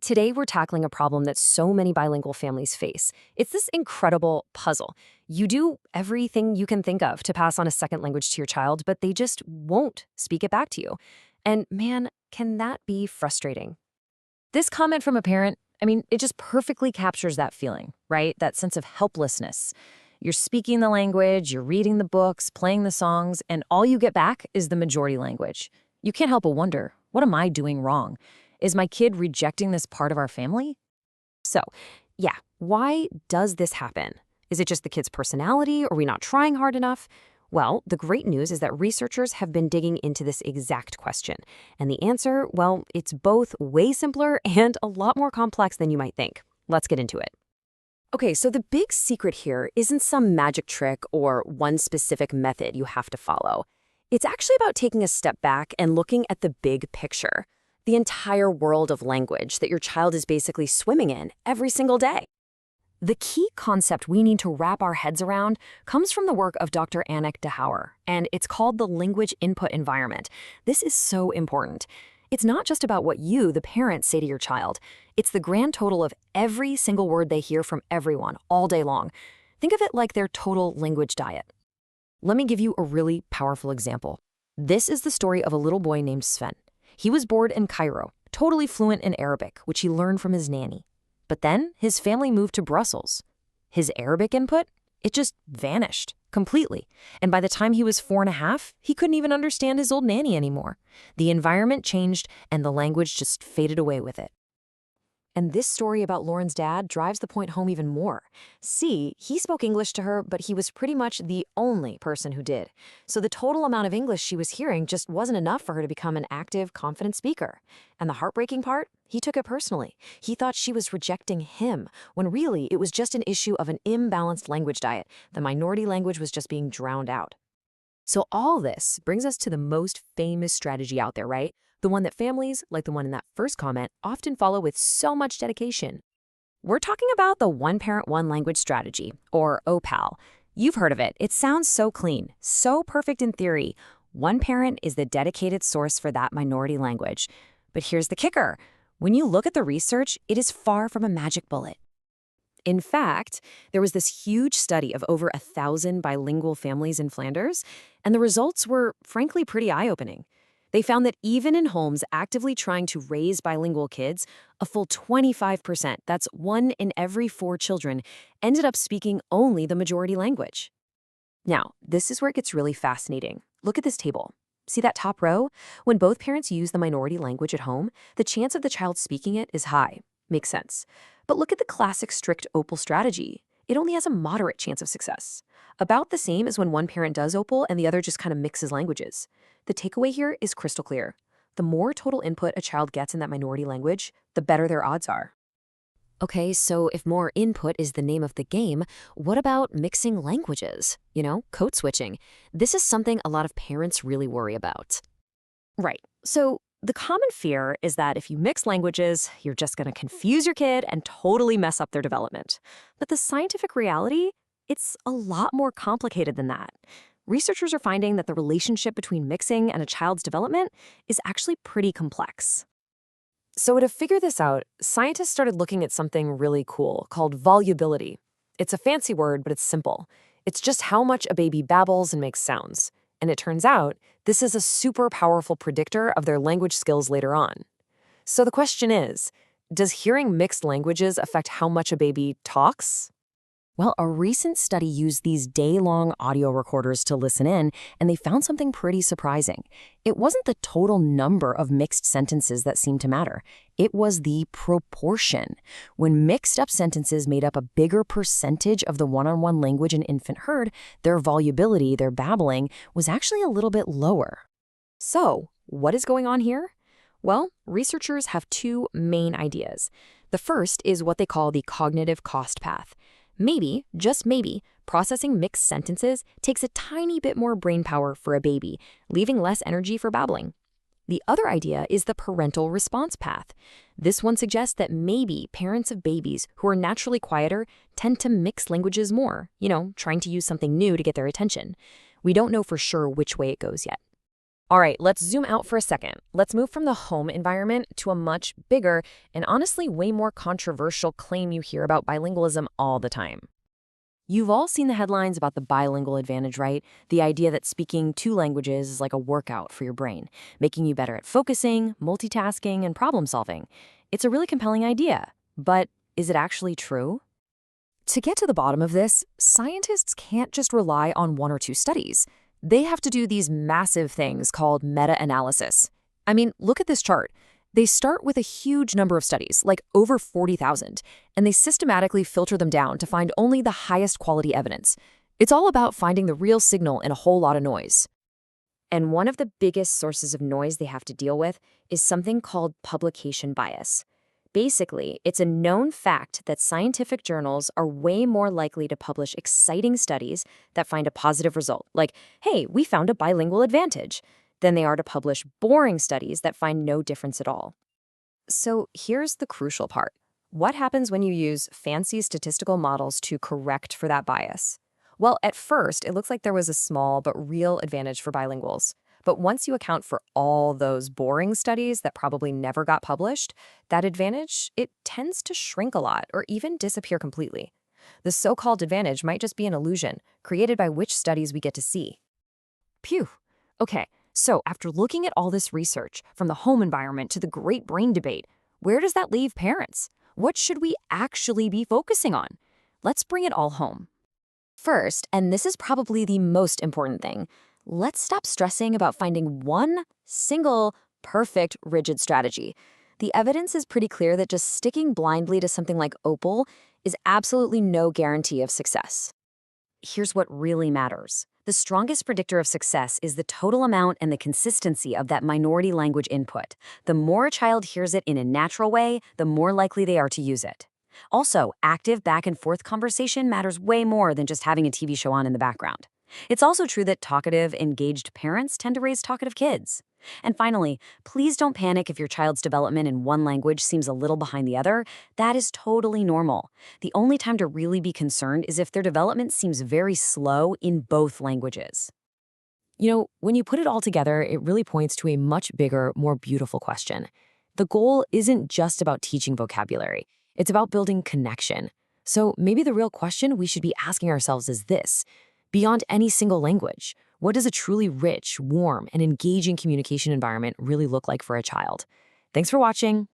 Today, we're tackling a problem that so many bilingual families face. It's this incredible puzzle. You do everything you can think of to pass on a second language to your child, but they just won't speak it back to you. And man, can that be frustrating? This comment from a parent, it just perfectly captures that feeling, right? That sense of helplessness. You're speaking the language, you're reading the books, playing the songs, and all you get back is the majority language. You can't help but wonder, what am I doing wrong? Is my kid rejecting this part of our family? So, yeah, why does this happen? Is it just the kid's personality? Or are we not trying hard enough? Well, the great news is that researchers have been digging into this exact question. And the answer, well, it's both way simpler and a lot more complex than you might think. Let's get into it. Okay, so the big secret here isn't some magic trick or one specific method you have to follow. It's actually about taking a step back and looking at the big picture, the entire world of language that your child is basically swimming in every single day. The key concept we need to wrap our heads around comes from the work of Dr. Anik DeHauer, and it's called the language input environment. This is so important. It's not just about what you, the parent, say to your child. It's the grand total of every single word they hear from everyone all day long. Think of it like their total language diet. Let me give you a really powerful example. This is the story of a little boy named Sven. He was born in Cairo, totally fluent in Arabic, which he learned from his nanny. But then his family moved to Brussels. His Arabic input, it just vanished completely. And by the time he was 4.5, he couldn't even understand his old nanny anymore. The environment changed and the language just faded away with it. And this story about Lauren's dad drives the point home even more. See, he spoke English to her, but he was pretty much the only person who did. So the total amount of English she was hearing just wasn't enough for her to become an active, confident speaker. And the heartbreaking part? He took it personally. He thought she was rejecting him, when really it was just an issue of an imbalanced language diet. The minority language was just being drowned out. So all this brings us to the most famous strategy out there, right? The one that families, like the one in that first comment, often follow with so much dedication. We're talking about the one parent, one language strategy, or OPAL. You've heard of it. It sounds so clean, so perfect in theory. One parent is the dedicated source for that minority language. But here's the kicker. When you look at the research, it is far from a magic bullet. In fact, there was this huge study of over 1,000 bilingual families in Flanders, and the results were, frankly, pretty eye-opening. They found that even in homes actively trying to raise bilingual kids, a full 25%, that's 1 in every 4 children, ended up speaking only the majority language. Now, this is where it gets really fascinating. Look at this table. See that top row? When both parents use the minority language at home, the chance of the child speaking it is high. Makes sense. But look at the classic strict OPAL strategy. It only has a moderate chance of success. About the same as when one parent does OPAL and the other just kind of mixes languages. The takeaway here is crystal clear. The more total input a child gets in that minority language, the better their odds are. Okay, so if more input is the name of the game, what about mixing languages? Code switching. This is something a lot of parents really worry about. Right. So the common fear is that if you mix languages, you're just going to confuse your kid and totally mess up their development. But the scientific reality, it's a lot more complicated than that. Researchers are finding that the relationship between mixing and a child's development is actually pretty complex. So to figure this out, scientists started looking at something really cool called volubility. It's a fancy word, but it's simple. It's just how much a baby babbles and makes sounds. And it turns out this is a super powerful predictor of their language skills later on. So the question is, does hearing mixed languages affect how much a baby talks? Well, a recent study used these day-long audio recorders to listen in, and they found something pretty surprising. It wasn't the total number of mixed sentences that seemed to matter. It was the proportion. When mixed-up sentences made up a bigger percentage of the one-on-one language an infant heard, their volubility, their babbling, was actually a little bit lower. So, what is going on here? Well, researchers have 2 main ideas. The first is what they call the cognitive cost path. Maybe, just maybe, processing mixed sentences takes a tiny bit more brain power for a baby, leaving less energy for babbling. The other idea is the parental response path. This one suggests that maybe parents of babies who are naturally quieter tend to mix languages more, trying to use something new to get their attention. We don't know for sure which way it goes yet. All right, let's zoom out for a second. Let's move from the home environment to a much bigger and honestly way more controversial claim you hear about bilingualism all the time. You've all seen the headlines about the bilingual advantage, right? The idea that speaking two languages is like a workout for your brain, making you better at focusing, multitasking, and problem solving. It's a really compelling idea, but is it actually true? To get to the bottom of this, scientists can't just rely on one or two studies. They have to do these massive things called meta-analysis. I mean, look at this chart. They start with a huge number of studies, like over 40,000, and they systematically filter them down to find only the highest quality evidence. It's all about finding the real signal in a whole lot of noise. And one of the biggest sources of noise they have to deal with is something called publication bias. Basically, it's a known fact that scientific journals are way more likely to publish exciting studies that find a positive result, like, hey, we found a bilingual advantage, than they are to publish boring studies that find no difference at all. So here's the crucial part. What happens when you use fancy statistical models to correct for that bias? Well, at first, it looks like there was a small but real advantage for bilinguals. But once you account for all those boring studies that probably never got published, that advantage, it tends to shrink a lot or even disappear completely. The so-called advantage might just be an illusion created by which studies we get to see. Phew. Okay, so after looking at all this research, from the home environment to the great brain debate, where does that leave parents? What should we actually be focusing on? Let's bring it all home. First, and this is probably the most important thing, let's stop stressing about finding one single, perfect, rigid strategy. The evidence is pretty clear that just sticking blindly to something like Opal is absolutely no guarantee of success. Here's what really matters. The strongest predictor of success is the total amount and the consistency of that minority language input. The more a child hears it in a natural way, the more likely they are to use it. Also, active back-and-forth conversation matters way more than just having a TV show on in the background. It's also true that talkative, engaged parents tend to raise talkative kids. And finally, please don't panic if your child's development in one language seems a little behind the other. That is totally normal. The only time to really be concerned is if their development seems very slow in both languages. You know, when you put it all together, it really points to a much bigger, more beautiful question. The goal isn't just about teaching vocabulary. It's about building connection. So maybe the real question we should be asking ourselves is this. Beyond any single language, what does a truly rich, warm, and engaging communication environment really look like for a child? Thanks for watching.